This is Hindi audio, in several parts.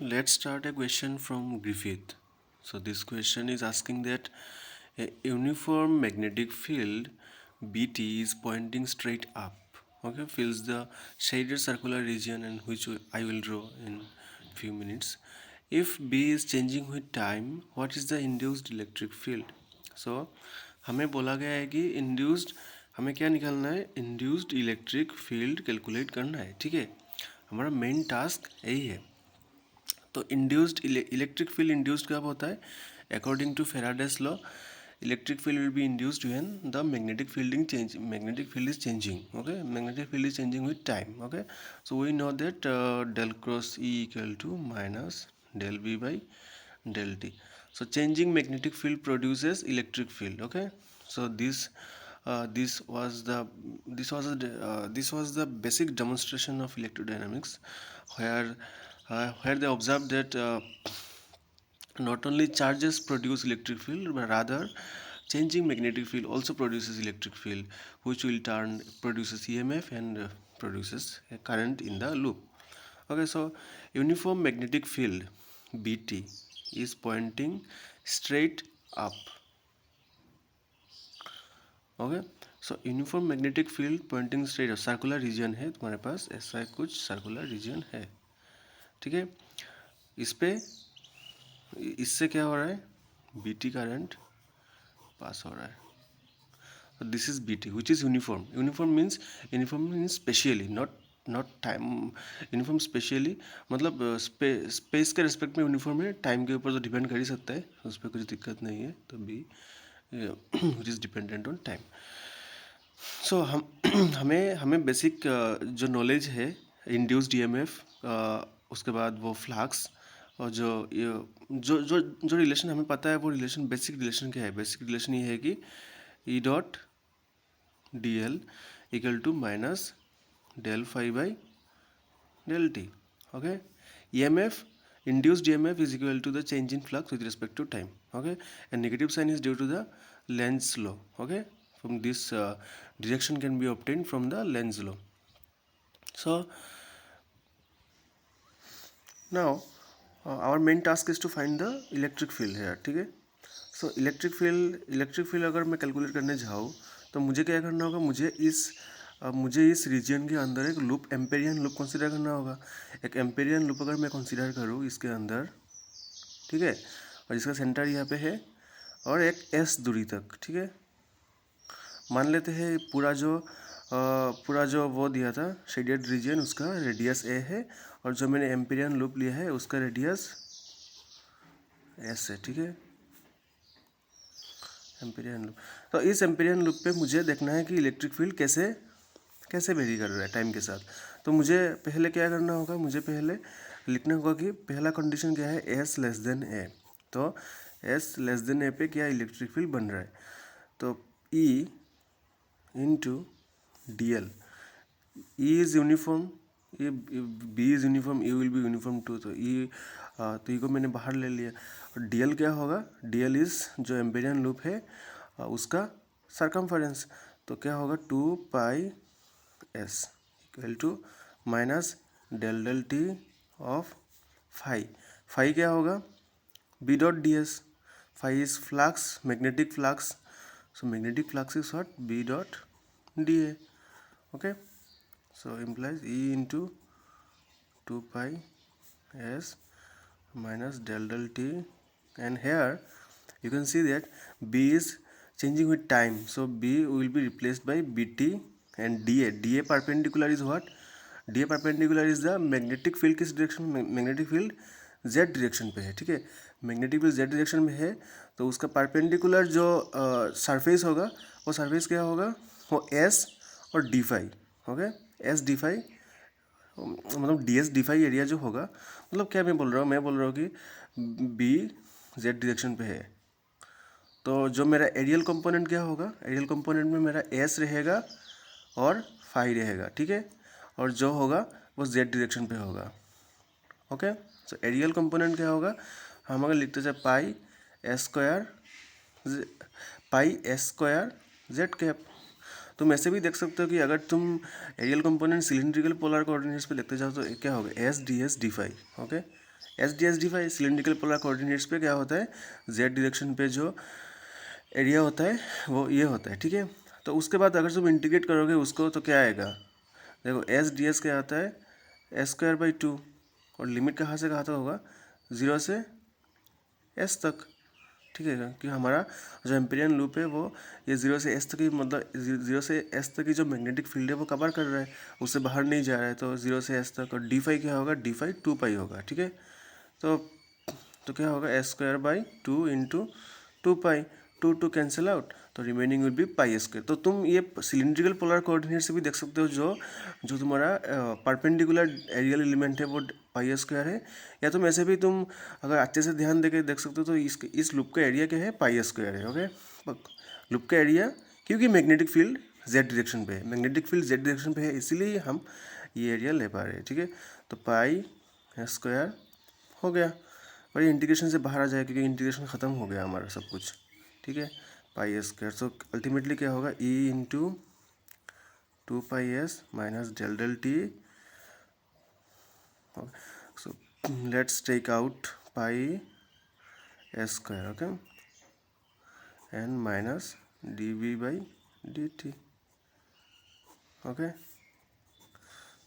Let's start a question from Griffith. So this question is asking that a uniform magnetic field BT is pointing straight up. Okay, fills the shaded circular region and which I will draw in few minutes. If B is changing with time, what is the induced electric field? So हमें बोला गया है कि इंड्यूस्ड हमें क्या निकालना है, इंड्यूस्ड इलेक्ट्रिक फील्ड कैलकुलेट करना है. ठीक है, हमारा मेन टास्क यही है. तो इंड्यूस्ड इलेक्ट्रिक फील्ड इंड्यूस्ड कब होता है? According to Faraday's law, electric field will be induced when the magnetic field is changing. Okay, magnetic field is changing with time. Okay, so we know that del cross E equal to minus del V by del T. So changing magnetic field produces electric field. Okay, so this was the basic demonstration of electrodynamics, where they observed that not only charges produce electric field, but rather changing magnetic field also produces electric field, which will turn produces EMF and produces a current in the loop. Okay, so uniform magnetic field BT is pointing straight up. Okay, so uniform magnetic field pointing straight, circular region है तुम्हारे पास, ऐसा कुछ सर्कुलर रीजन है. ठीक है, इस पे इससे क्या हो रहा है, बीटी करंट पास हो रहा है. This is BT which is uniform. Uniform means specially, not time. Uniform specially मतलब स्पेस के रिस्पेक्ट में यूनिफॉर्म है, टाइम के ऊपर तो डिपेंड कर ही सकता है, उस पर कुछ दिक्कत नहीं है. तो B which is dependent on time. So हम हमें बेसिक जो नॉलेज है इंड्यूस्ड ईएमएफ, उसके बाद वो फ्लक्स, और जो रिलेशन हमें पता है, वो रिलेशन बेसिक रिलेशन क्या है. बेसिक रिलेशन ये है कि E dot D L equal to minus del phi by del T. Okay, E M F, induced EMF is equal to the change in flux with respect to time. Okay, and negative sign is due to the Lenz law. Okay, from this direction can be obtained from the Lenz law. So now our main task is to find the electric field here. ठीक है, so electric field अगर मैं कैलकुलेट करने जाऊँ तो मुझे क्या करना होगा, मुझे इस रीजन के अंदर एक लूप, एम्पेरियन लूप कंसीडर करना होगा. एक एम्पेरियन लूप अगर मैं कंसीडर करूँ इसके अंदर, ठीक है, और इसका सेंटर यहाँ पे है और एक एस दूरी तक. ठीक है, मान लेते हैं पूरा जो वो दिया था शेडेड रीजन, उसका रेडियस ए है, और जो मैंने एम्पेरियन लूप लिया है उसका रेडियस एस है. ठीक है, एम्पेरियन लूप. तो इस एम्पेरियन लूप पे मुझे देखना है कि इलेक्ट्रिक फील्ड कैसे वेरी कर रहा है टाइम के साथ. तो मुझे पहले क्या करना होगा, मुझे पहले लिखना होगा कि पहला कंडीशन क्या है, एस लेस देन ए. तो एस लेस देन ए पे क्या इलेक्ट्रिक फील्ड बन रहा है, तो E into D L. E is uniform, ये B is uniform, E will be uniform too. तो ई को मैंने बाहर ले लिया. और डी एल क्या होगा, डी एल इज़ जो एम्पेरियन लूप है उसका सरकमफरेंस. तो क्या होगा, 2 pi S equal to minus del del t of phi क्या होगा, B dot D S. Phi is flux, magnetic flux, so magnetic flux is what, B dot D A. Okay, so implies E into 2 pi S minus del del T, and here you can see that B is changing with time, so B will be replaced by BT, and DA perpendicular is what, DA perpendicular is the magnetic field. किस direction में, मैग्नेटिक फील्ड Z डायरेक्शन पे है. ठीक है, मैग्नेटिक फील्ड Z डायरेक्शन में है, तो उसका परपेंडिकुलर जो सरफेस होगा, वो सरफेस क्या होगा, वो S और D phi. Okay, S D phi मतलब D S D phi area जो होगा, मतलब क्या मैं बोल रहा हूँ कि बी जेड डायरेक्शन पे है, तो जो मेरा एरियल कंपोनेंट क्या होगा, एरियल कंपोनेंट में मेरा एस रहेगा और फाई रहेगा. ठीक है, और जो होगा वो जेड डायरेक्शन पे होगा. ओके, सो एरियल कंपोनेंट क्या होगा, हम अगर लिखते जाए pi S square Z cap. तुम ऐसे भी देख सकते हो कि अगर तुम aerial component cylindrical polar coordinates पे देखते जाओ तो क्या होगा, S D phi. Okay, S D phi cylindrical polar coordinates पे क्या होता है, जेड डायरेक्शन पे जो एरिया होता है वो ये होता है, ठीक है। तो उसके बाद अगर तुम इंटीग्रेट करोगे उसको तो क्या आएगा, देखो एस डी एस क्या आता है, एस स्क्वायर बाई 2, और लिमिट कहाँ से कहाँ तक होगा, 0 से एस तक, ठीक है। कि हमारा जो एम्पेरियन लूप है वो ये 0 से एस तक की, मतलब 0 से एस तक की जो मैग्नेटिक फील्ड है वो कवर कर रहा है, उससे बाहर नहीं जा रहा है, तो 0 से एस तक। और डी फाई क्या होगा, डी फाई 2 पाई होगा, ठीक है। तो क्या होगा, S square by 2 into 2 pi, 2 cancel out, तो remaining will be pi square. तो तुम ये सिलिंड्रिकल पोलर कोऑर्डिनेट से भी देख सकते हो, जो जो तुम्हारा परपेंडिकुलर एरियल एलिमेंट है वो पाई स्क्वायर है, या तुम ऐसे भी तुम अगर अच्छे से ध्यान देके देख सकते हो तो इस लूप का एरिया क्या है, पाई स्क्वायर है, ओके। लूप का एरिया, क्योंकि मैग्नेटिक फील्ड जेड डायरेक्शन पे है, मैग्नेटिक फील्ड जेड डायरेक्शन पे है, इसीलिए हम ये एरिया ले पा रहे हैं, ठीक है। तो पाई स्क्वायर हो गया, और ये इंटीग्रेशन से बाहर आ जाए क्योंकि इंटीग्रेशन ख़त्म हो गया हमारा सब कुछ, ठीक है। पाई स्क्वायर, सो अल्टीमेटली क्या होगा, E into 2 pi S minus del del T. So let's take out pi square, okay, and minus D V by D T, okay.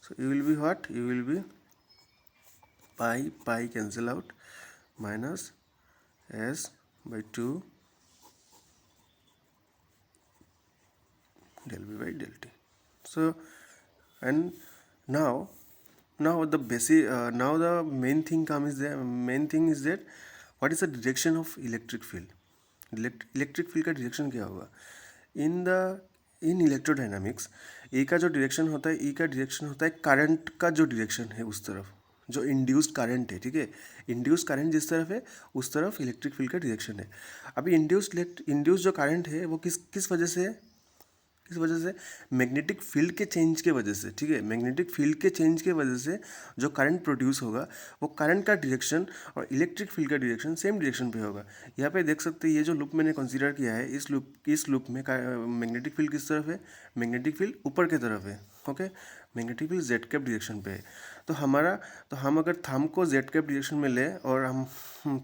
So you will be what, you will be pi cancel out, minus s by 2 del v by del t. So and now the basic now the main thing is that what is the direction of electric field. Electric field का डायरेक्शन क्या होगा, इन इलेक्ट्रोडायनामिक्स ए का जो डायरेक्शन होता है, ई का डायरेक्शन होता है करंट का जो डायरेक्शन है उस तरफ, जो इंड्यूस्ड करंट है, ठीक है। इंड्यूस्ड करंट जिस तरफ है उस तरफ इलेक्ट्रिक फील्ड का डायरेक्शन है। अभी इंड्यूस्ड जो करंट है वो किस वजह से है, किस वजह से, मैग्नेटिक फील्ड के चेंज के वजह से, ठीक है। मैग्नेटिक फील्ड के चेंज के वजह से जो करंट प्रोड्यूस होगा वो करंट का डायरेक्शन और इलेक्ट्रिक फील्ड का डायरेक्शन सेम डायरेक्शन पे होगा। यहाँ पे देख सकते हैं ये जो लूप मैंने कंसीडर किया है, इस लूप में मैग्नेटिक फील्ड किस तरफ है, मैग्नेटिक फील्ड ऊपर की तरफ है, okay. Magnetic field Z cap direction पे है। तो हम अगर थंब को जेड कैप डायरेक्शन में ले और हम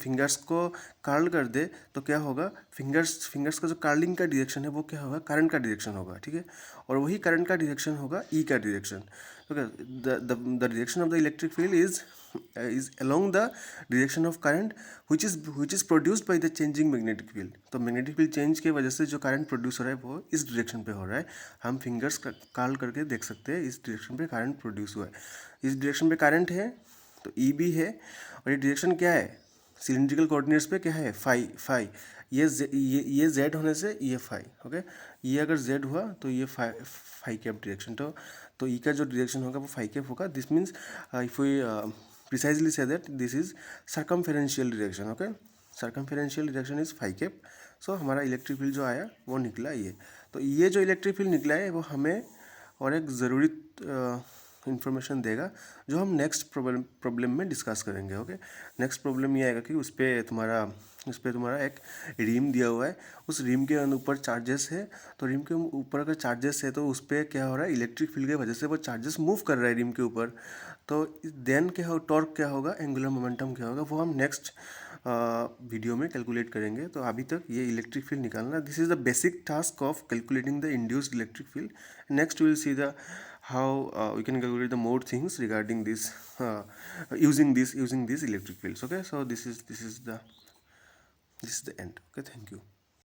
फिंगर्स को कर्ल कर दे तो क्या होगा, फिंगर्स का जो कर्लिंग का डायरेक्शन है वो क्या होगा, करंट का डायरेक्शन होगा, ठीक है। और वही करंट का डायरेक्शन होगा ई का direction, okay. The direction of the electric field is along the direction of current which is produced by the changing magnetic field. तो मैग्नेटिक फील्ड चेंज के वजह से जो करंट प्रोड्यूस हो रहा है वो इस डायरेक्शन पे हो रहा है। हम फिंगर्स का कर्ल करके देख सकते हैं इस डायरेक्शन पे करंट प्रोड्यूस हुआ है, इस डायरेक्शन पे करंट है तो ई भी है, और ये डायरेक्शन क्या है, सिलिंड्रिकल कोऑर्डिनेट्स पे क्या है, फाई। ये जेड होने से ये फाई, ओके। ये अगर जेड हुआ तो ये फाई कैप डायरेक्शन, तो ई का जो डायरेक्शन होगा वो फाई कैप होगा। This means if we precisely say that this is circumferential direction, okay. Circumferential direction is phi cap. So हमारा इलेक्ट्रिक फील्ड जो आया वो निकला ये। तो ये जो इलेक्ट्रिक फील्ड निकला है वो हमें और एक ज़रूरी इन्फॉर्मेशन देगा जो हम नेक्स्ट प्रॉब्लम में डिस्कस करेंगे, ओके। नेक्स्ट प्रॉब्लम ये आएगा कि उस पर तुम्हारा एक रिम दिया हुआ है, उस रिम के ऊपर चार्जेस है, तो रिम के ऊपर अगर चार्जेस है तो उस पर क्या हो रहा है, इलेक्ट्रिक फील्ड की वजह से वो चार्जेस मूव कर रहा है रिम के ऊपर। तो देन क्या हो, टॉर्क क्या होगा, एंगुलर मोमेंटम क्या होगा, वो हम नेक्स्ट वीडियो में कैलकुलेट करेंगे। तो अभी तक ये इलेक्ट्रिक फील्ड निकालना, this is the basic task of calculating the induced electric field. Next we will see the how we can calculate the more things regarding this using these electric fields, okay. So this is the end, okay. Thank you.